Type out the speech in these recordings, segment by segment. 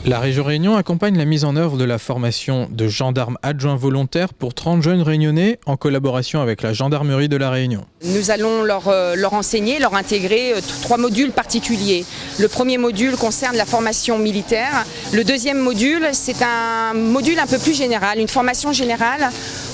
La région Réunion accompagne la mise en œuvre de la formation de gendarmes adjoints volontaires pour 30 jeunes réunionnais en collaboration avec la gendarmerie de la Réunion. Nous allons leur enseigner, leur intégrer 3 modules particuliers. Le premier module concerne la formation militaire. Le deuxième module, c'est un module un peu plus général, une formation générale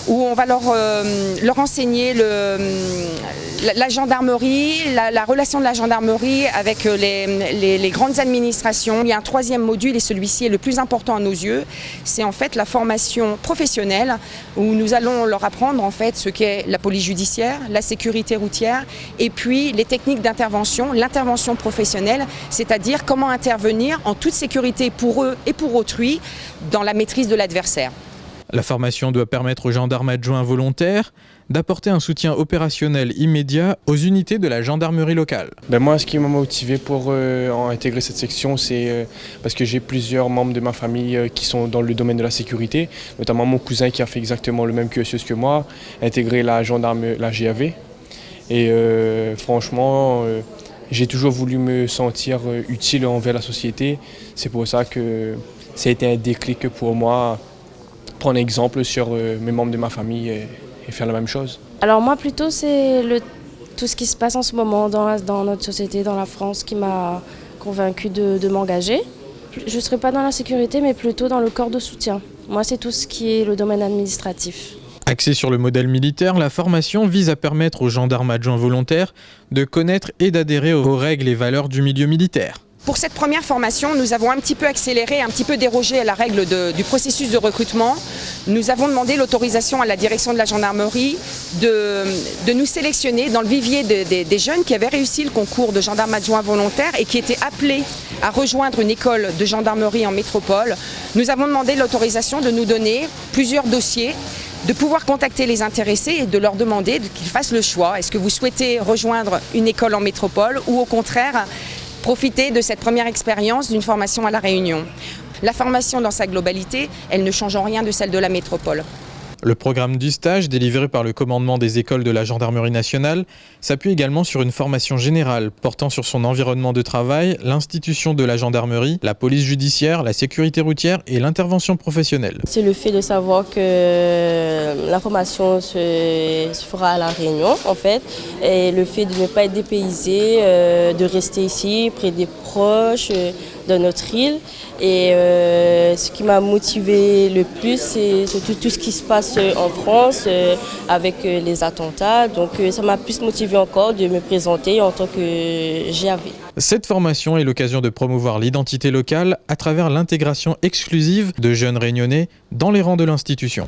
où on va leur enseigner la gendarmerie, la relation de la gendarmerie avec les grandes administrations. Il y a un troisième module et celui-ci est le plus important à nos yeux. C'est en fait la formation professionnelle où nous allons leur apprendre en fait ce qu'est la police judiciaire, la sécurité routière et puis les techniques d'intervention, l'intervention professionnelle, c'est-à-dire comment intervenir en toute sécurité pour eux et pour autrui dans la maîtrise de l'adversaire. La formation doit permettre aux gendarmes adjoints volontaires d'apporter un soutien opérationnel immédiat aux unités de la gendarmerie locale. Moi, ce qui m'a motivé pour intégrer cette section, c'est parce que j'ai plusieurs membres de ma famille qui sont dans le domaine de la sécurité, notamment mon cousin qui a fait exactement le même cursus que moi, intégré la GAV. Et franchement, j'ai toujours voulu me sentir utile envers la société. C'est pour ça que ça a été un déclic pour moi, prendre exemple sur mes membres de ma famille et faire la même chose. Alors moi plutôt c'est tout ce qui se passe en ce moment dans notre société, dans la France, qui m'a convaincue de m'engager. Je ne serai pas dans la sécurité mais plutôt dans le corps de soutien. Moi c'est tout ce qui est le domaine administratif. Axée sur le modèle militaire, la formation vise à permettre aux gendarmes adjoints volontaires de connaître et d'adhérer aux règles et valeurs du milieu militaire. Pour cette première formation, nous avons un petit peu accéléré, un petit peu dérogé à la règle du processus de recrutement. Nous avons demandé l'autorisation à la direction de la gendarmerie de nous sélectionner dans le vivier des jeunes qui avaient réussi le concours de gendarmes adjoints volontaires et qui étaient appelés à rejoindre une école de gendarmerie en métropole. Nous avons demandé l'autorisation de nous donner plusieurs dossiers, de pouvoir contacter les intéressés et de leur demander qu'ils fassent le choix. Est-ce que vous souhaitez rejoindre une école en métropole ou au contraire profiter de cette première expérience d'une formation à La Réunion. La formation dans sa globalité, elle ne change en rien de celle de la métropole. Le programme du stage, délivré par le commandement des écoles de la gendarmerie nationale, s'appuie également sur une formation générale portant sur son environnement de travail, l'institution de la gendarmerie, la police judiciaire, la sécurité routière et l'intervention professionnelle. C'est le fait de savoir que la formation se fera à La Réunion en fait, et le fait de ne pas être dépaysé, de rester ici près des proches de notre île. Et ce qui m'a motivé le plus, c'est tout ce qui se passe en France avec les attentats. Donc ça m'a plus motivé encore de me présenter en tant que GAV. Cette formation est l'occasion de promouvoir l'identité locale à travers l'intégration exclusive de jeunes réunionnais dans les rangs de l'institution.